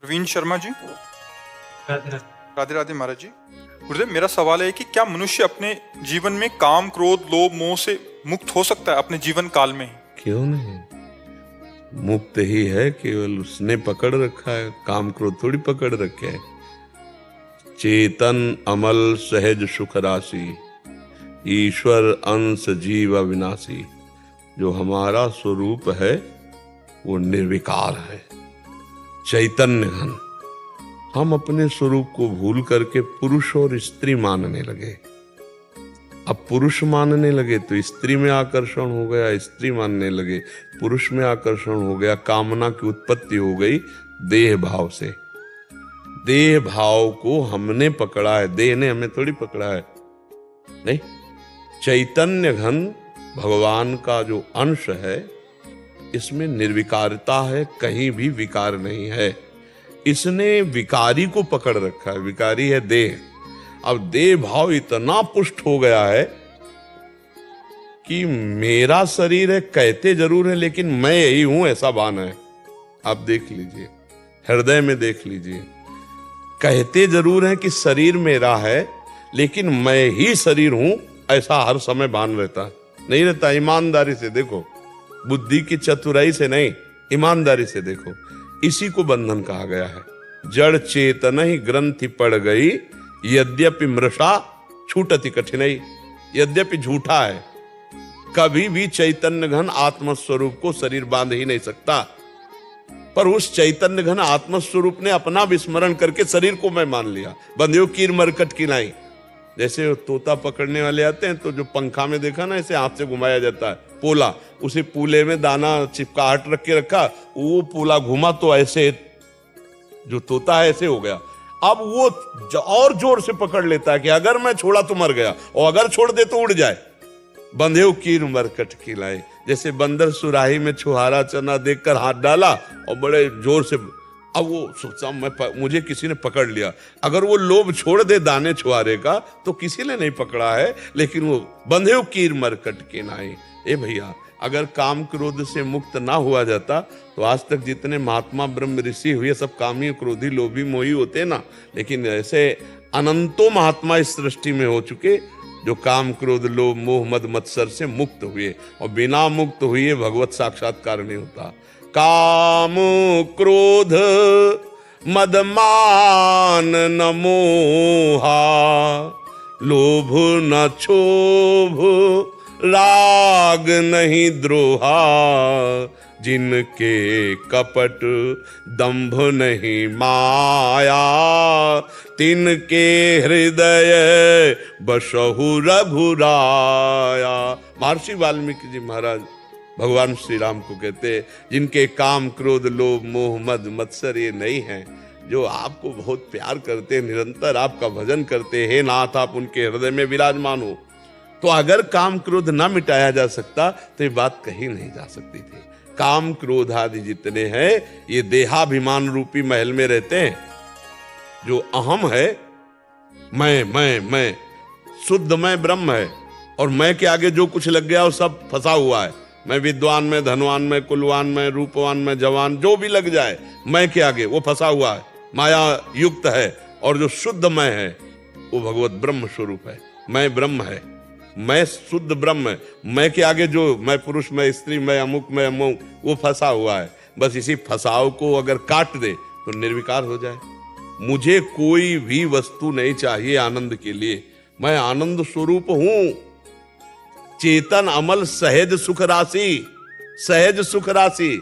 प्रवीण शर्मा जी। राधे राधे राधे महाराज जी। गुरुदेव, मेरा सवाल है कि क्या मनुष्य अपने जीवन में काम, क्रोध, लोभ, मोह से मुक्त हो सकता है अपने जीवन काल में ही? क्यों नहीं, मुक्त ही है, केवल उसने पकड़ रखा है, काम क्रोध थोड़ी पकड़ रखे है। चेतन अमल सहज सुख राशि, ईश्वर अंश जीव अविनाशी। जो हमारा स्वरूप है वो निर्विकार है, चैतन्य घन। हम अपने स्वरूप को भूल करके पुरुष और स्त्री मानने लगे। अब पुरुष मानने लगे तो स्त्री में आकर्षण हो गया, स्त्री मानने लगे पुरुष में आकर्षण हो गया। कामना की उत्पत्ति हो गई देह भाव से। देह भाव को हमने पकड़ा है, देह ने हमें थोड़ी पकड़ा है। नहीं, चैतन्य घन भगवान का जो अंश है, इसमें निर्विकारता है, कहीं भी विकार नहीं है। इसने विकारी को पकड़ रखा है, विकारी है देह। अब देह भाव इतना पुष्ट हो गया है कि मेरा शरीर है, कहते जरूर है लेकिन मैं यही हूं, ऐसा भान है। आप देख लीजिए, हृदय में देख लीजिए, कहते जरूर है कि शरीर मेरा है लेकिन मैं ही शरीर हूं, ऐसा हर समय भान रहता नहीं रहता। ईमानदारी से देखो, बुद्धि की चतुराई से नहीं, ईमानदारी से देखो। इसी को बंधन कहा गया है। जड़ चेतन ही ग्रंथि पड़ गई, यद्यपि मृषा छूटति कठिनाई। यद्यपि झूठा है, कभी भी चैतन्य घन आत्मस्वरूप को शरीर बांध ही नहीं सकता। पर उस चैतन्य घन आत्मस्वरूप ने अपना विस्मरण करके शरीर को मैं मान लिया। बंधियो कीर मरकट की लाई। जैसे तोता पकड़ने वाले आते हैं तो जो पंखा में देखा ना, ऐसे हाथ से घुमाया जाता है पोला, उसे पूले में दाना चिपकाहट रख के रखा, वो पूला घुमा तो ऐसे जो तोता है ऐसे हो गया। अब वो और जोर से पकड़ लेता है कि अगर मैं छोड़ा तो मर गया, और अगर छोड़ दे तो उड़ जाए। बंधे कीर मरकट की लाई। जैसे बंदर सुराही में छुहारा चना देखकर हाथ डाला और बड़े जोर से, अब वो सोचा मुझे किसी ने पकड़ लिया। अगर वो लोभ छोड़ दे दाने छुहारे का तो किसी ने नहीं पकड़ा है, लेकिन वो बंधे कीर मरकट के नाई। ए भैया, अगर काम क्रोध से मुक्त ना हुआ जाता तो आज तक जितने महात्मा ब्रह्म ऋषि हुए सब कामी, क्रोधी, लोभी, मोही होते ना। लेकिन ऐसे अनंतों महात्मा इस सृष्टि में हो चुके जो काम क्रोध लोभ मोह मद मत्सर से मुक्त हुए, और बिना मुक्त हुए भगवत साक्षात्कार नहीं होता। काम क्रोध मद मान न मोहा, लोभ न क्षोभ राग नहीं द्रोहा। जिनके कपट दंभ नहीं माया, तिनके हृदय बसहु रघुराया। महर्षि वाल्मीकि जी महाराज भगवान श्री राम को कहते, जिनके काम क्रोध लोभ मोह मद मत्सर ये नहीं है, जो आपको बहुत प्यार करते, निरंतर आपका भजन करते, हे नाथ आप उनके हृदय में विराजमान हो। तो अगर काम क्रोध ना मिटाया जा सकता तो ये बात कहीं नहीं जा सकती थी। काम क्रोध आदि जितने हैं ये देहाभिमान रूपी महल में रहते हैं। जो अहम है, मैं शुद्ध मैं ब्रह्म है, और मैं के आगे जो कुछ लग गया वो सब फंसा हुआ है। मैं विद्वान में, धनवान में, कुलवान में, रूपवान में, जवान, जो भी लग जाए मैं के आगे वो फंसा हुआ है, माया युक्त है। और जो शुद्ध मैं है वो भगवत ब्रह्म स्वरूप है। मैं ब्रह्म है, मैं शुद्ध ब्रह्म है। मैं के आगे जो मैं पुरुष, मैं स्त्री, मैं अमुक, मैं अमुक, वो फंसा हुआ है। बस इसी फंसाव को अगर काट दे तो निर्विकार हो जाए। मुझे कोई भी वस्तु नहीं चाहिए आनंद के लिए, मैं आनंद स्वरूप हूं। चेतन अमल सहज सुख राशि, सहज सुख राशि।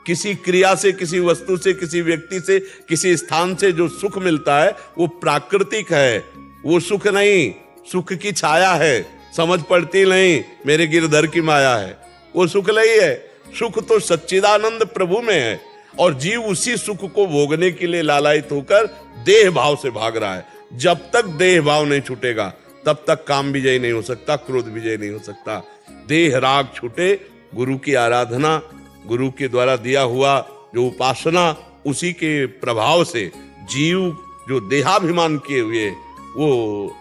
किसी क्रिया से, किसी वस्तु से, किसी व्यक्ति से, किसी स्थान से जो सुख मिलता है वो प्राकृतिक है, वो सुख नहीं, सुख की छाया है, समझ पड़ती नहीं, मेरे गिरधर की माया है, वो सुख नहीं है। सुख तो सच्चिदानंद प्रभु में है, और जीव उसी सुख को भोगने के लिए लालायित होकर देह भाव से भाग रहा है। जब तक देह भाव नहीं छूटेगा तब तक काम विजय नहीं हो सकता, क्रोध विजय नहीं हो सकता। देह राग छूटे, गुरु की आराधना, गुरु के द्वारा दिया हुआ जो उपासना, उसी के प्रभाव से जीव जो देहाभिमान किए हुए वो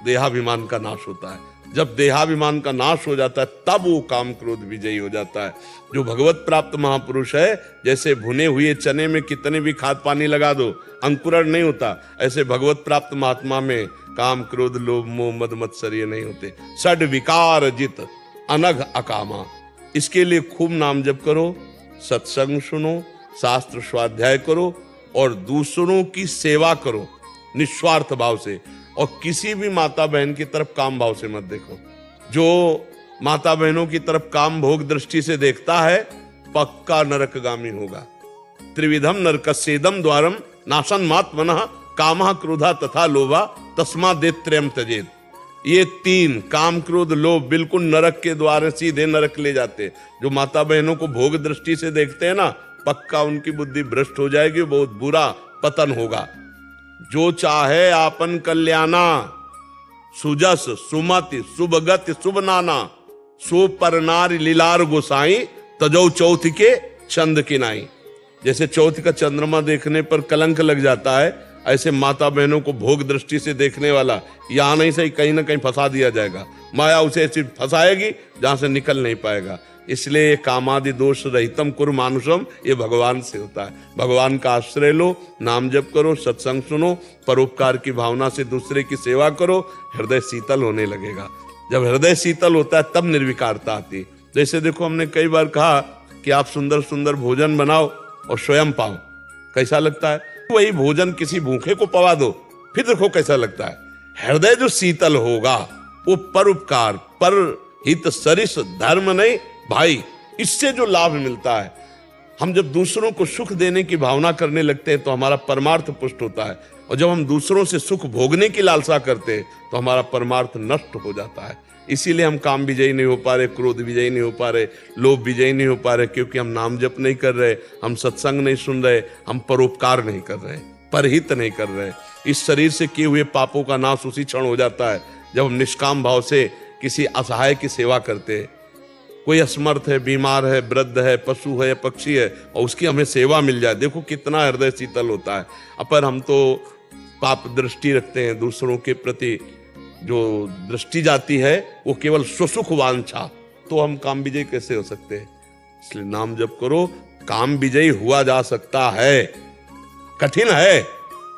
देहाभिमान का नाश होता है। जब देहाभिमान का नाश हो जाता है तब वो काम क्रोध विजयी हो जाता है। जो भगवत प्राप्त महापुरुष है, जैसे भुने हुए चने में कितने भी खाद पानी लगा दो अंकुरण नहीं होता, ऐसे भगवत प्राप्त महात्मा में काम क्रोध लोभ मोह मद मत्सर्य नहीं होते। षड विकार जित अनघ अकामा। इसके लिए खूब नाम जप करो, सत्संग सुनो, शास्त्र स्वाध्याय करो और दूसरों की सेवा करो निस्वार्थ भाव से। और किसी भी माता बहन की तरफ काम भाव से मत देखो। जो माता बहनों की तरफ काम भोग दृष्टि से देखता है पक्का नरकगामी होगा। त्रिविधम नरकस्येदम द्वारम नाशन मात्मनः कामः क्रोधा तथा लोभा तस्मादेत्रयम् त्यजेत्। ये तीन काम क्रोध लोभ बिल्कुल नरक के द्वार सीधे नरक ले जाते। जो माता बहनों को भोग दृष्टि से देखते हैं ना, पक्का उनकी बुद्धि भ्रष्ट हो जाएगी, बहुत बुरा पतन होगा। जो चाहे आपन कल्याणा सुजस सुमति शुभगति शुभ नाना सो पर नारी लीलार गोसाई तजौ चौथ के चंद किनाई। जैसे चौथ का चंद्रमा देखने पर कलंक लग जाता है, ऐसे माता बहनों को भोग दृष्टि से देखने वाला यहां नहीं सही कहीं ना कहीं फंसा दिया जाएगा। माया उसे ऐसी फंसाएगी जहां से निकल नहीं पाएगा। इसलिए कामादि दोष रहितम कुरु मानुषम, ये भगवान से होता है। भगवान का आश्रय लो, नाम जप करो, सत्संग सुनो, परोपकार की भावना से दूसरे की सेवा करो, हृदय शीतल होने लगेगा। जब हृदय शीतल होता है तब निर्विकारता आती है। जैसे देखो, हमने कई बार कहा कि आप सुंदर सुंदर भोजन बनाओ और स्वयं पाओ, कैसा लगता है? वही भोजन किसी भूखे को पवा दो, फिर देखो कैसा लगता है। हृदय जो शीतल होगा वो परोपकार पर हित सरिस धर्म नहीं भाई, इससे जो लाभ मिलता है, हम जब दूसरों को सुख देने की भावना करने लगते हैं तो हमारा परमार्थ पुष्ट होता है। और जब हम दूसरों से सुख भोगने की लालसा करते हैं तो हमारा परमार्थ नष्ट हो जाता है। इसीलिए हम काम विजयी नहीं हो पा रहे, क्रोध विजयी नहीं हो पा रहे, लोभ विजयी नहीं हो पा रहे, क्योंकि हम नाम जप नहीं कर रहे, हम सत्संग नहीं सुन रहे, हम परोपकार नहीं कर रहे, परहित नहीं कर रहे। इस शरीर से किए हुए पापों का नाश उसी क्षण हो जाता है जब हम निष्काम भाव से किसी असहाय की सेवा करते हैं। कोई असमर्थ है, बीमार है, वृद्ध है, पशु है, पक्षी है, और उसकी हमें सेवा मिल जाए, देखो कितना हृदय शीतल होता है। पर हम तो पाप दृष्टि रखते हैं, दूसरों के प्रति जो दृष्टि जाती है वो केवल स्वसुख वांछा, तो हम काम विजयी कैसे हो सकते हैं? इसलिए नाम जप करो, काम विजयी हुआ जा सकता है। कठिन है,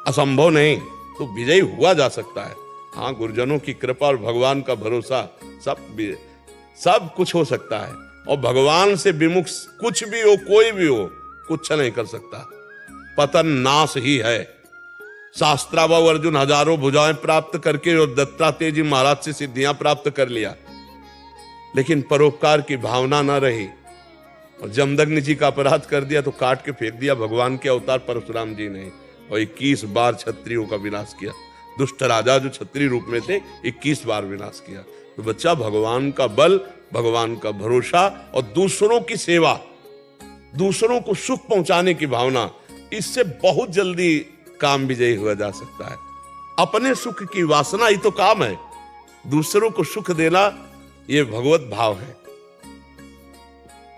असंभव नहीं, तो विजयी हुआ जा सकता है। हाँ, गुरुजनों की कृपा और भगवान का भरोसा, सब कुछ हो सकता है। और भगवान से विमुख कुछ भी हो, कोई भी हो, कुछ नहीं कर सकता। पतन नाश ही है। शास्त्राभाव अर्जुन हजारों भुजाएं प्राप्त करके और दत्तात्रेय जी महाराज से सिद्धियां प्राप्त कर लिया, लेकिन परोपकार की भावना न रही और जमदग्नि जी का अपराध कर दिया तो काट के फेंक दिया भगवान के अवतार परशुराम जी ने, और 21 बार क्षत्रियों का विनाश किया। दुष्ट राजा जो क्षत्रिय रूप में थे 21 बार विनाश किया। तो बच्चा, भगवान का बल, भगवान का भरोसा और दूसरों की सेवा, दूसरों को सुख पहुंचाने की भावना, इससे बहुत जल्दी काम विजयी हुआ जा सकता है। अपने सुख की वासना ही तो काम है, दूसरों को सुख देना ये भगवत भाव है।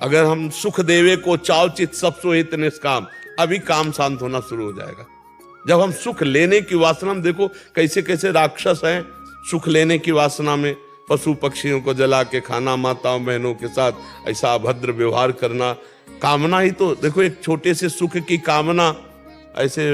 अगर हम सुख देवे को चावचित सब सोहित निष्काम, अभी काम शांत होना शुरू हो जाएगा। जब हम सुख लेने की वासना में, देखो कैसे कैसे राक्षस हैं सुख लेने की वासना में, पशु पक्षियों को जला के खाना, माताओं बहनों के साथ ऐसा अभद्र व्यवहार करना, कामना ही तो देखो, एक छोटे से सुख की कामना, ऐसे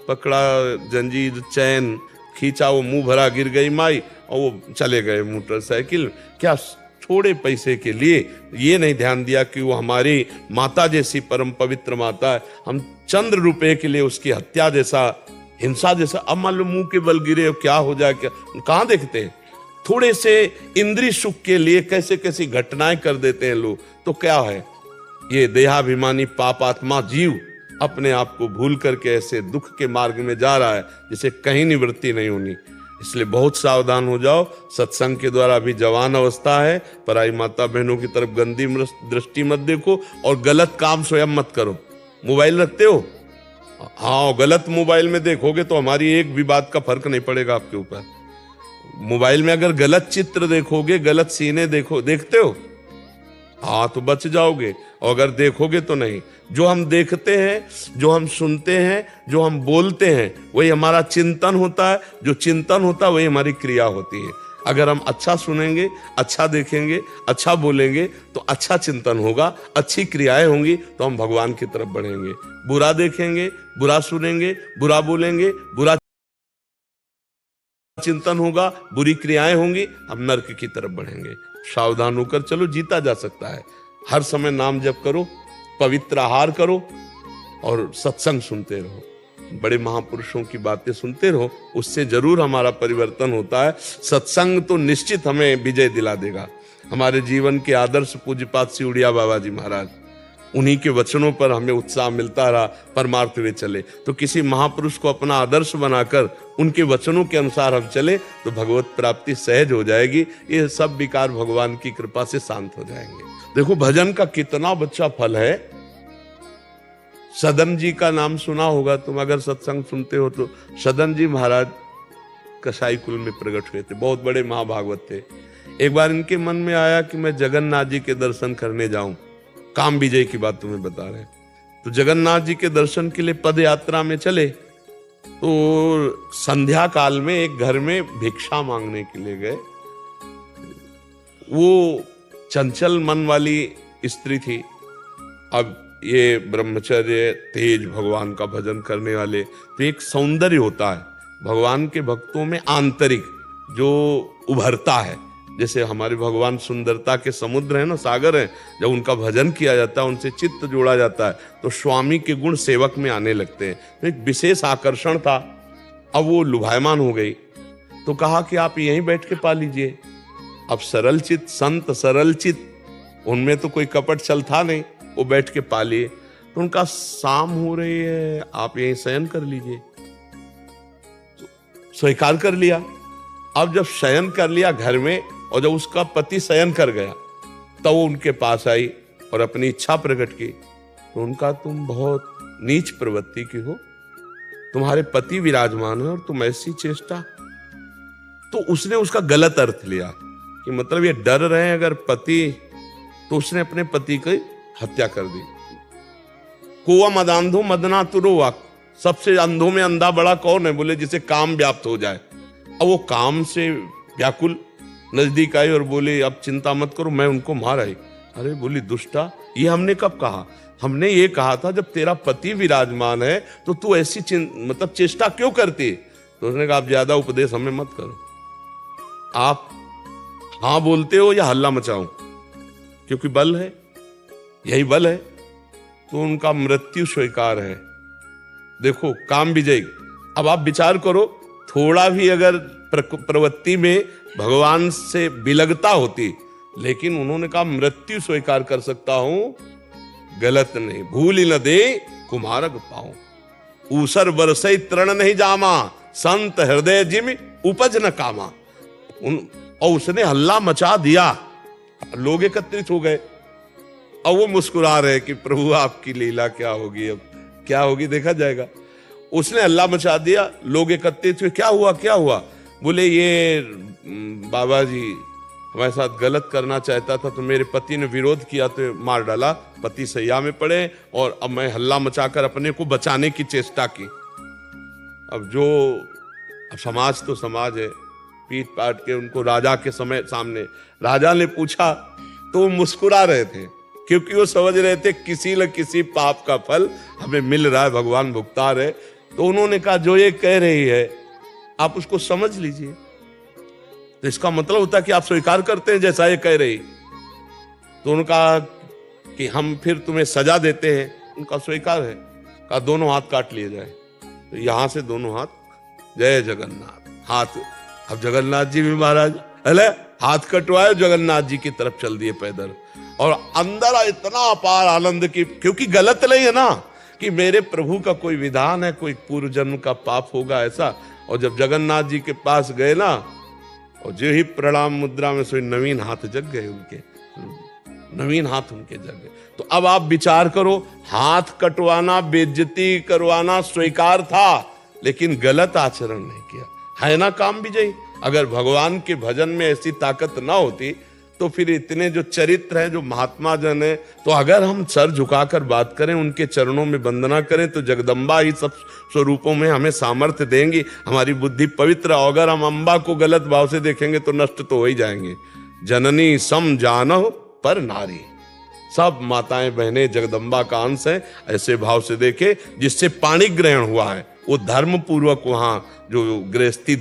पकड़ा जंजीर चैन खींचा, वो मुंह भरा गिर गई माई और वो चले गए मोटरसाइकिल। क्या थोड़े पैसे के लिए ये नहीं ध्यान दिया कि वो हमारी माता जैसी परम पवित्र माता है, हम चंद रुपए के लिए उसकी हत्या जैसा, हिंसा जैसा, अब मान लो मुंह के बल गिरे क्या हो जाए, क्या कहाँ देखते हैं? थोड़े से इंद्रिय सुख के लिए कैसे कैसी घटनाएं कर देते हैं लोग। तो क्या है, ये देहाभिमानी पापात्मा जीव अपने आप को भूल करके ऐसे दुख के मार्ग में जा रहा है जिसे कहीं निवृत्ति नहीं होनी। इसलिए बहुत सावधान हो जाओ। सत्संग के द्वारा अभी जवान अवस्था है, पराई माता बहनों की तरफ गंदी दृष्टि मत देखो और गलत काम स्वयं मत करो। मोबाइल रखते हो, हाँ, गलत मोबाइल में देखोगे तो हमारी एक भी बात का फर्क नहीं पड़ेगा आपके ऊपर। मोबाइल में अगर गलत चित्र देखोगे, गलत सीने देखते हो, हाँ, तो बच जाओगे, और अगर देखोगे तो नहीं। जो हम देखते हैं, जो हम सुनते हैं, जो हम बोलते हैं, वही हमारा चिंतन होता है। जो चिंतन होता है वही हमारी क्रिया होती है। अगर हम अच्छा सुनेंगे, अच्छा देखेंगे, अच्छा बोलेंगे तो अच्छा चिंतन होगा, अच्छी क्रियाएं होंगी तो हम भगवान की तरफ बढ़ेंगे। बुरा देखेंगे, बुरा सुनेंगे, बुरा बोलेंगे, बुरा चिंतन होगा, बुरी क्रियाएं होंगी, हम नरक की तरफ बढ़ेंगे। सावधान होकर चलो, जीता जा सकता है। हर समय नाम जप करो, पवित्र आहार करो और सत्संग सुनते रहो, बड़े महापुरुषों की बातें सुनते रहो, उससे जरूर हमारा परिवर्तन होता है। सत्संग तो निश्चित हमें विजय दिला देगा। हमारे जीवन के आदर्श पूज्यपाद सिउड़िया बाबा जी महाराज, उन्हीं के वचनों पर हमें उत्साह मिलता रहा, परमार्थ वे चले। तो किसी महापुरुष को अपना आदर्श बनाकर उनके वचनों के अनुसार हम चले तो भगवत प्राप्ति सहज हो जाएगी। ये सब विकार भगवान की कृपा से शांत हो जाएंगे। देखो भजन का कितना बच्चा फल है। सदन जी का नाम सुना होगा तुम, अगर सत्संग सुनते हो तो। सदन जी महाराज कसाई कुल में प्रकट हुए थे, बहुत बड़े महाभागवत थे। एक बार इनके मन में आया कि मैं जगन्नाथ जी के दर्शन करने जाऊं। काम विजय की बात तुम्हें बता रहे हैं। तो जगन्नाथ जी के दर्शन के लिए पद यात्रा में चले तो संध्या काल में एक घर में भिक्षा मांगने के लिए गए। वो चंचल मन वाली स्त्री थी। अब ये ब्रह्मचर्य, तेज, भगवान का भजन करने वाले, तो एक सौंदर्य होता है भगवान के भक्तों में आंतरिक जो उभरता है। जैसे हमारे भगवान सुंदरता के समुद्र है ना, सागर है। जब उनका भजन किया जाता है, उनसे चित्त जोड़ा जाता है तो स्वामी के गुण सेवक में आने लगते हैं। तो एक विशेष आकर्षण था। अब वो लुभायमान हो गई तो कहा कि आप यहीं बैठ के पा लीजिए। अब सरल चित्त संत, सरल चित्त, उनमें तो कोई कपट चल था नहीं, वो बैठ के पा लिए। तो उनका शाम हो रही है, आप यहीं शयन कर लीजिए। स्वीकार कर लिया। अब जब शयन कर लिया घर में और जब उसका पति शयन कर गया तब वो उनके पास आई और अपनी इच्छा प्रकट की। तो उनका तुम बहुत नीच प्रवृत्ति की हो, तुम्हारे पति विराजमान है और तुम ऐसी चेष्टा। तो उसने उसका गलत अर्थ लिया कि मतलब ये डर रहे हैं अगर पति, तो उसने अपने पति की हत्या कर दी। कुआ मदांधो मदना तुरो, सबसे अंधों में अंधा बड़ा कौन है? बोले जिसे काम व्याप्त हो जाए। अब वो काम से व्याकुल नजदीक आई और बोली अब चिंता मत करो, मैं उनको मार आई। अरे बोली दुष्टा, ये हमने कब कहा? हमने ये कहा था जब तेरा पति विराजमान है तो तू ऐसी मतलब चेष्टा क्यों करती? तो उसने कहा आप ज्यादा उपदेश हमें मत करो, आप हाँ बोलते हो या हल्ला मचाऊं, क्योंकि बल है, यही बल है। तो उनका मृत्यु स्वीकार है। देखो काम विजय। अब आप विचार करो, थोड़ा भी अगर प्रवृत्ति में भगवान से विलगता होती, लेकिन उन्होंने कहा मृत्यु स्वीकार कर सकता हूं, गलत नहीं। भूल न दे कुमारक पाऊं, ऊसर बरसई तृण नहीं जामा, संत हृदय जिम उपज न कामा। और उसने हल्ला मचा दिया, लोग एकत्रित हो गए। अब वो मुस्कुरा रहे कि प्रभु आपकी लीला क्या होगी, अब क्या होगी देखा जाएगा। उसने हल्ला मचा दिया, लोग एकत्रित हुए। क्या हुआ क्या हुआ? बोले ये बाबा जी हमारे साथ गलत करना चाहता था तो मेरे पति ने विरोध किया तो मार डाला, पति सैया में पड़े और अब मैं हल्ला मचाकर अपने को बचाने की चेष्टा की। अब समाज तो समाज है, पीट पाट के उनको राजा के सामने राजा ने पूछा तो वो मुस्कुरा रहे थे, क्योंकि वो समझ रहे थे किसी न किसी पाप का फल हमें मिल रहा है, भगवान भुगता रहे। तो उन्होंने कहा जो ये कह रही है आप उसको समझ लीजिए। तो इसका मतलब होता है कि आप स्वीकार करते हैं जैसा ये कह रही। तो उन्होंने कहा कि हम फिर तुम्हें सजा देते हैं। उनका स्वीकार है। कहा दोनों हाथ काट लिए जाए। तो यहां से दोनों हाथ, जय जगन्नाथ, हाथ। अब जगन्नाथ जी भी महाराज अले हाथ कटवाए, जगन्नाथ जी की तरफ चल दिए पैदल। और अंदर इतना अपार आनंद की, क्योंकि गलत नहीं है ना कि मेरे प्रभु का कोई विधान है, कोई पूर्व जन्म का पाप होगा ऐसा। और जब जगन्नाथ जी के पास गए ना, और जो ही प्रणाम मुद्रा में सोई नवीन हाथ जग गए उनके, नवीन हाथ उनके जग गए। तो अब आप विचार करो, हाथ कटवाना, बेइज्जती करवाना स्वीकार था, लेकिन गलत आचरण नहीं किया, है ना काम विजयी। अगर भगवान के भजन में ऐसी ताकत ना होती तो फिर इतने जो चरित्र हैं, जो महात्मा जन है, तो अगर हम सर झुकाकर बात करें, उनके चरणों में वंदना करें, तो जगदम्बा ही सब स्वरूपों में हमें सामर्थ्य देंगी, हमारी बुद्धि पवित्र। अगर हम अम्बा को गलत भाव से देखेंगे तो नष्ट तो हो ही जाएंगे। जननी सम जानो पर नारी, सब माताएं बहनें जगदम्बा का अंश है, ऐसे भाव से देखे। जिससे पाणी ग्रहण हुआ है वो धर्म पूर्वक वहां जो गृहस्थी